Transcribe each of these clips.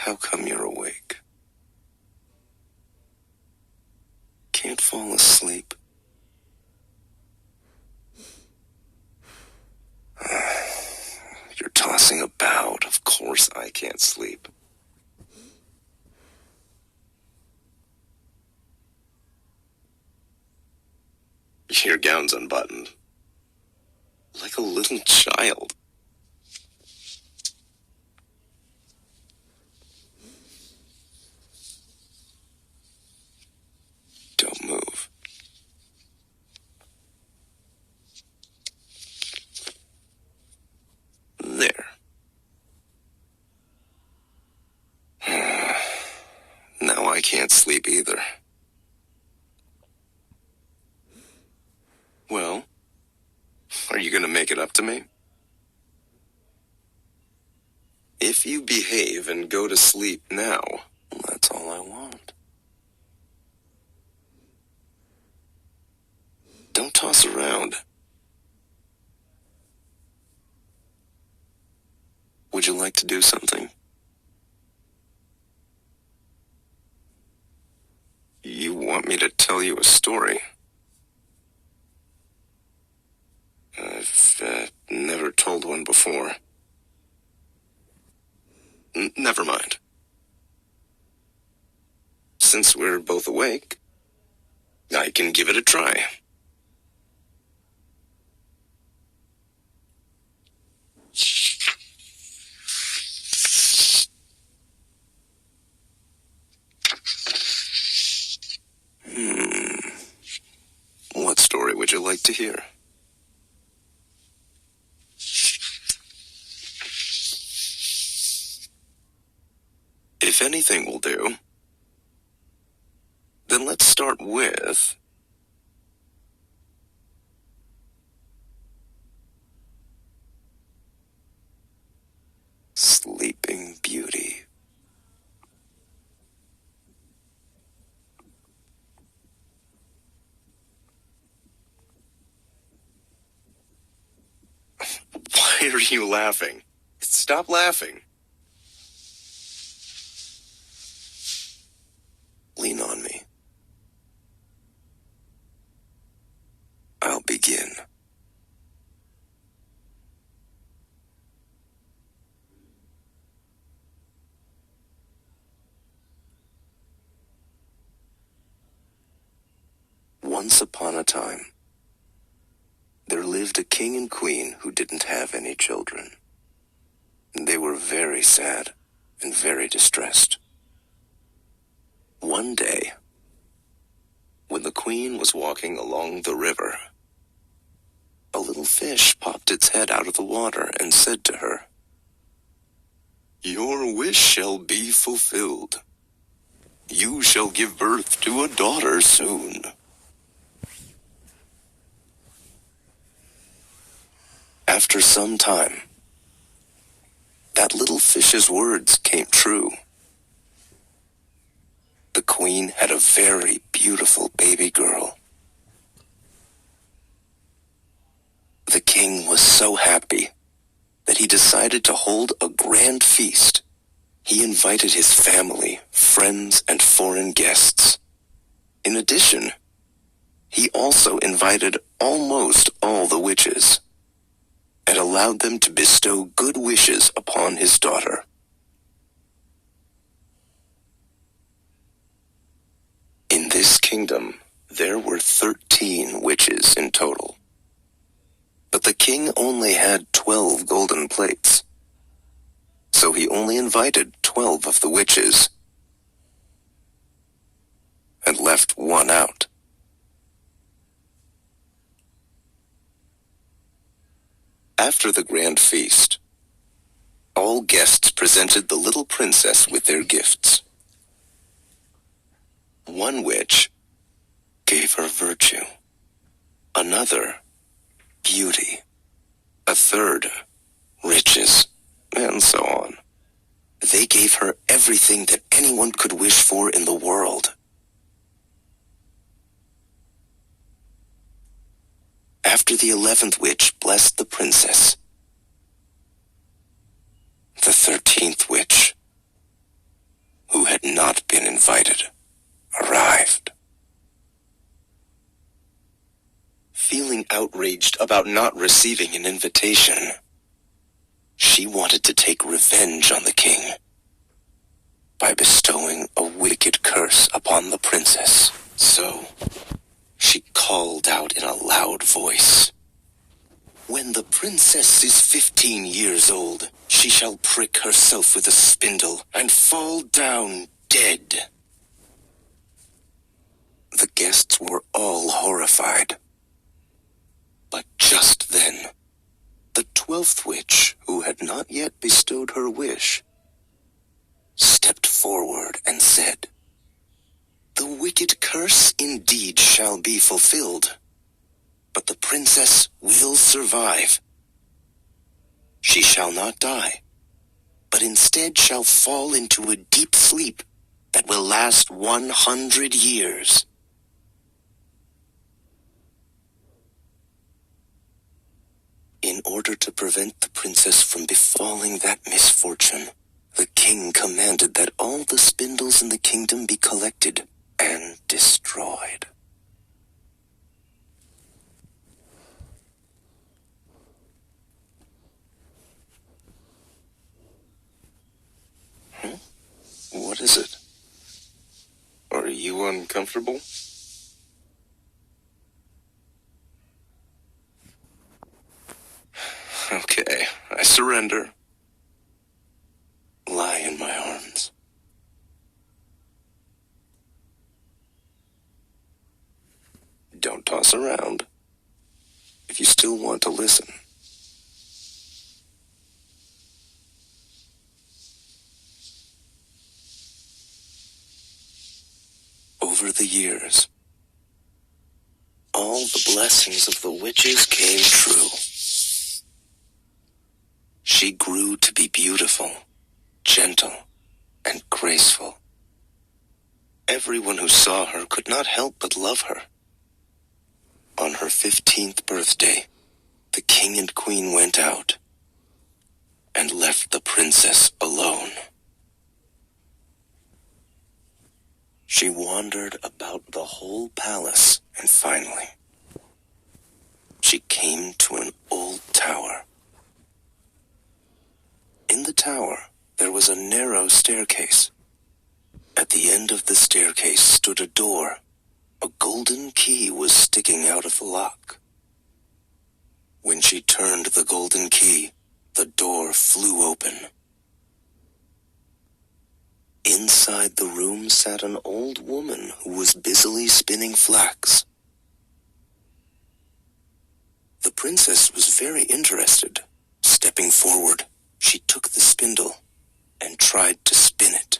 How come you're awake? Can't fall asleep? You're tossing about. Of course I can't sleep. Your gown's unbuttoned. Like a little child. Don't move. There. Now I can't sleep either. Well, are you gonna make it up to me? If you behave and go to sleep now, that's all I want. Don't toss around. Would you like to do something? You want me to tell you a story? I've never told one before. Never mind. Since we're both awake, I can give it a try. What story would you like to hear? If anything will do, then let's start with Sleeping Beauty. Why are you laughing? Stop laughing. Lean on me. I'll begin. Once upon a time, there lived a king and queen who didn't have any children. They were very sad and very distressed. One day, when the queen was walking along the river, a little fish popped its head out of the water and said to her, "Your wish shall be fulfilled. You shall give birth to a daughter soon." After some time, that little fish's words came true. The queen had a very beautiful baby girl. The king was so happy that he decided to hold a grand feast. He invited his family, friends, and foreign guests. In addition, he also invited almost all the witches and allowed them to bestow good wishes upon his daughter. In this kingdom, there were 13 witches in total. But the king only had 12 golden plates, so he only invited 12 of the witches and left one out. After the grand feast, all guests presented the little princess with their gifts. One witch gave her virtue, another beauty, a third riches, and so on. They gave her everything that anyone could wish for in the world. After the 11th witch blessed the princess, the 13th witch outraged about not receiving an invitation. She wanted to take revenge on the king by bestowing a wicked curse upon the princess. So, she called out in a loud voice, "When the princess is 15 years old, she shall prick herself with a spindle and fall down dead." The guests were all horrified. But just then, the 12th witch, who had not yet bestowed her wish, stepped forward and said, "The wicked curse indeed shall be fulfilled, but the princess will survive. She shall not die, but instead shall fall into a deep sleep that will last 100 years. In order to prevent the princess from befalling that misfortune, the king commanded that all the spindles in the kingdom be collected and destroyed." What is it? Are you uncomfortable? Okay, I surrender. Lie in my arms. Don't toss around. If you still want to listen. Over the years, all the blessings of the witches came true. She grew to be beautiful, gentle, and graceful. Everyone who saw her could not help but love her. On her 15th birthday, the king and queen went out and left the princess alone. She wandered about the whole palace, and finally, she came to an old tower. In the tower, there was a narrow staircase. At the end of the staircase stood a door. A golden key was sticking out of the lock. When she turned the golden key, the door flew open. Inside the room sat an old woman who was busily spinning flax. The princess was very interested. Stepping forward, she took the spindle and tried to spin it.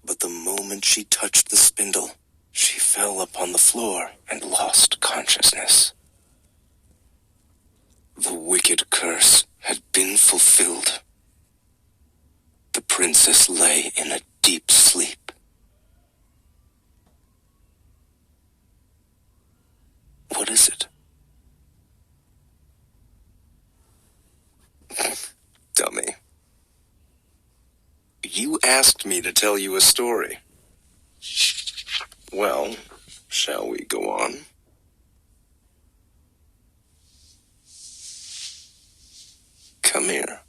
But the moment she touched the spindle, she fell upon the floor and lost consciousness. The wicked curse had been fulfilled. The princess lay in a deep sleep. What is it? Dummy. You asked me to tell you a story. Well, shall we go on? Come here.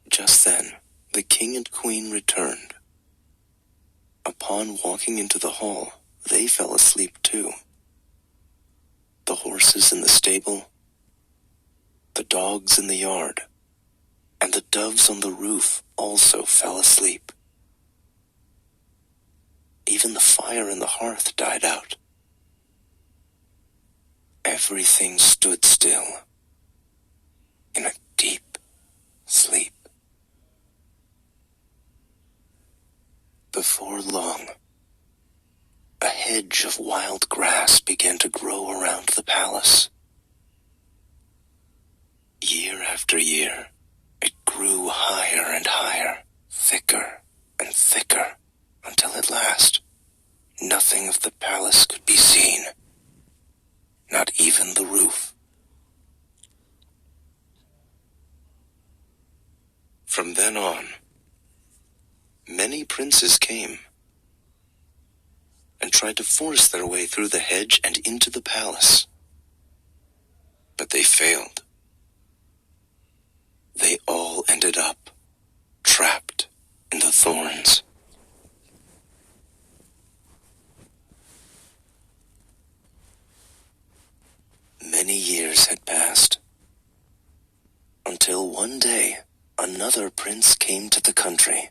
Just then, the king and queen returned. Upon walking into the hall, they fell asleep too. The horses in the stable, the dogs in the yard, and the doves on the roof also fell asleep. Even the fire in the hearth died out. Everything stood still in a deep sleep. Before long, a hedge of wild grass began to grow around the palace. Year after year, it grew higher and higher, thicker and thicker, until at last, nothing of the palace could be seen, not even the roof. From then on, many princes came, tried to force their way through the hedge and into the palace. But they failed. They all ended up trapped in the thorns. Many years had passed, until one day another prince came to the country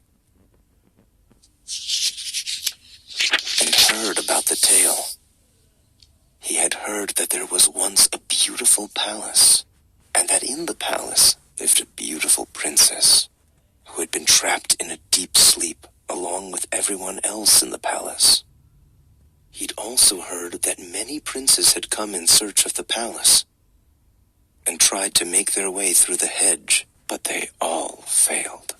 and heard about the tale. He had heard that there was once a beautiful palace, and that in the palace lived a beautiful princess who had been trapped in a deep sleep along with everyone else in the palace. He'd also heard that many princes had come in search of the palace and tried to make their way through the hedge, but they all failed.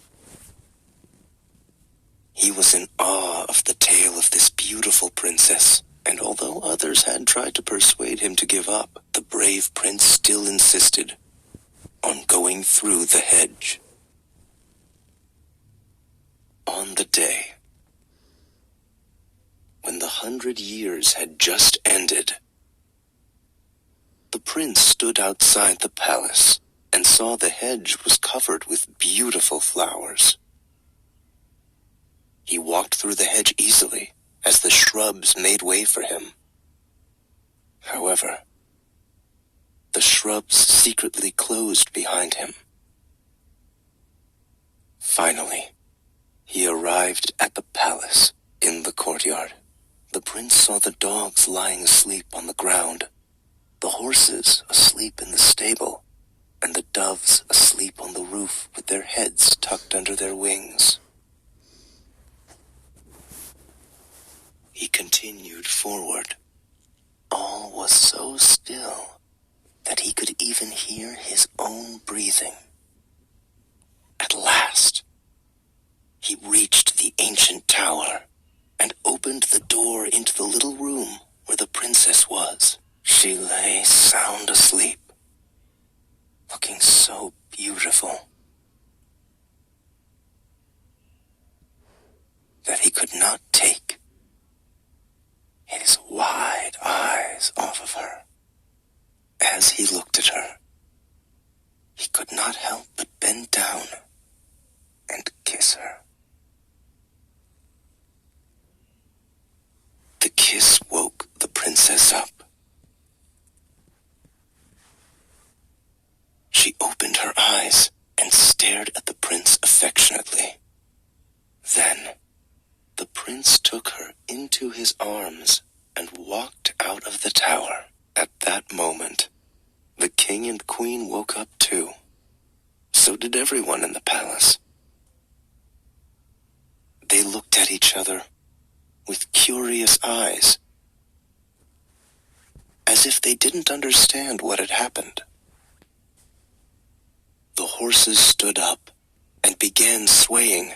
He was in awe of the tale of this beautiful princess, and although others had tried to persuade him to give up, the brave prince still insisted on going through the hedge. On the day when the 100 years had just ended, the prince stood outside the palace and saw the hedge was covered with beautiful flowers. He walked through the hedge easily as the shrubs made way for him. However, the shrubs secretly closed behind him. Finally, he arrived at the palace in the courtyard. The prince saw the dogs lying asleep on the ground, the horses asleep in the stable, and the doves asleep on the roof with their heads tucked under their wings. He continued forward. All was so still that he could even hear his own breathing. At last, he reached the ancient tower and opened the door into the little room where the princess was. She lay sound asleep, looking so beautiful that he could not take his wide eyes off of her. As he looked at her, he could not help but bend down and kiss her. The kiss woke the princess up. She opened her eyes and stared at the prince affectionately. Then, the prince took her into his arms and walked out of the tower. At that moment, the king and queen woke up too. So did everyone in the palace. They looked at each other with curious eyes, as if they didn't understand what had happened. The horses stood up and began swaying.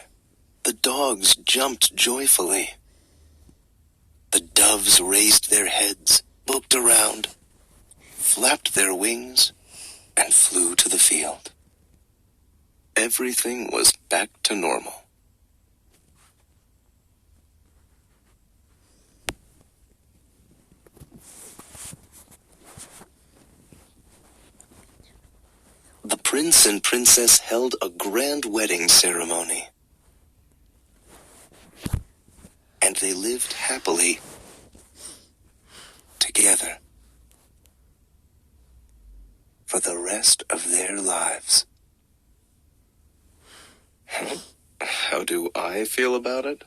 The dogs jumped joyfully. The doves raised their heads, looked around, flapped their wings, and flew to the field. Everything was back to normal. The prince and princess held a grand wedding ceremony, and they lived happily together for the rest of their lives. How do I feel about it?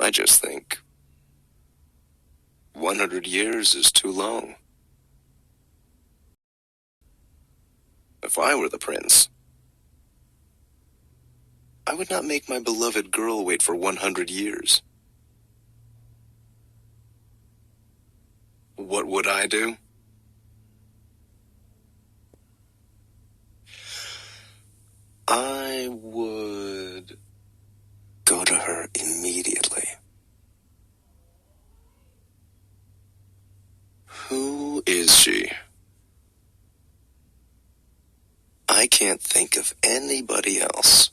I just think 100 years is too long. If I were the prince, I would not make my beloved girl wait for 100 years. What would I do? I would go to her immediately. Who is she? I can't think of anybody else.